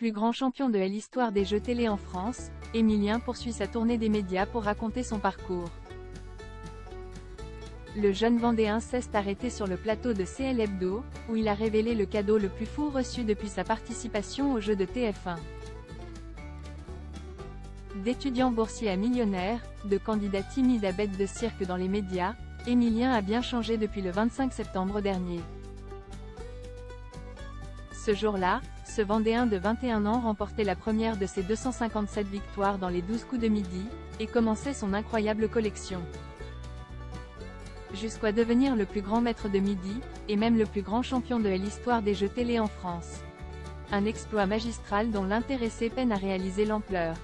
Plus grand champion de l'histoire des jeux télé en France, Emilien poursuit sa tournée des médias pour raconter son parcours. Le jeune Vendéen s'est arrêté sur le plateau de CL Hebdo, où il a révélé le cadeau le plus fou reçu depuis sa participation aux Jeux de TF1. D'étudiant boursier à millionnaire, de candidat timide à bête de cirque dans les médias, Emilien a bien changé depuis le 25 septembre dernier. Ce jour-là, ce Vendéen de 21 ans remportait la première de ses 257 victoires dans les 12 coups de midi, et commençait son incroyable collection. Jusqu'à devenir le plus grand maître de midi, et même le plus grand champion de l'histoire des jeux télé en France. Un exploit magistral dont l'intéressé peine à réaliser l'ampleur.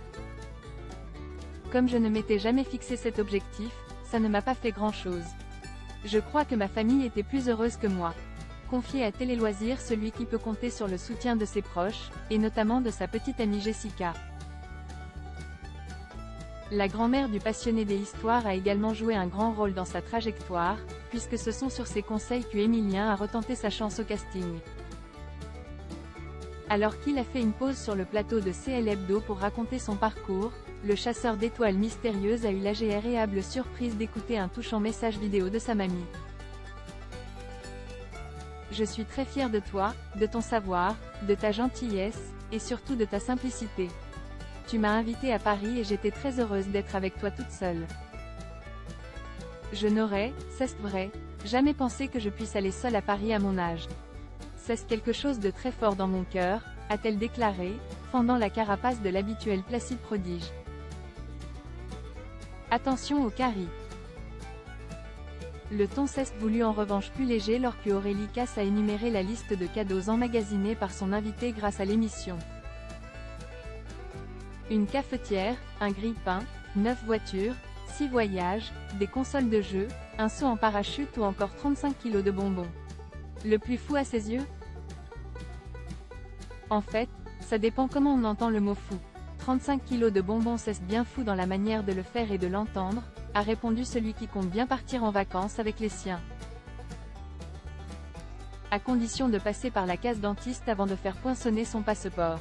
Comme je ne m'étais jamais fixé cet objectif, ça ne m'a pas fait grand-chose. Je crois que ma famille était plus heureuse que moi. Confié à Télé Loisirs, celui qui peut compter sur le soutien de ses proches, et notamment de sa petite amie Jessica. La grand-mère du passionné des histoires a également joué un grand rôle dans sa trajectoire, puisque ce sont sur ses conseils qu'Emilien a retenté sa chance au casting. Alors qu'il a fait une pause sur le plateau de CL Hebdo pour raconter son parcours, le chasseur d'étoiles mystérieuses a eu l'agréable surprise d'écouter un touchant message vidéo de sa mamie. Je suis très fier de toi, de ton savoir, de ta gentillesse, et surtout de ta simplicité. Tu m'as invitée à Paris et j'étais très heureuse d'être avec toi toute seule. Je n'aurais, c'est vrai, jamais pensé que je puisse aller seule à Paris à mon âge. C'est quelque chose de très fort dans mon cœur, a-t-elle déclaré, fendant la carapace de l'habituel Placide prodige. Attention au carry. Le ton s'est voulu en revanche plus léger lorsqu'Aurélie Casse a énuméré la liste de cadeaux emmagasinés par son invité grâce à l'émission. Une cafetière, un grille-pain, 9 voitures, 6 voyages, des consoles de jeux, un saut en parachute ou encore 35 kilos de bonbons. Le plus fou à ses yeux? En fait, ça dépend comment on entend le mot fou. 35 kilos de bonbons, c'est bien fou dans la manière de le faire et de l'entendre, a répondu celui qui compte bien partir en vacances avec les siens. À condition de passer par la case dentiste avant de faire poinçonner son passeport.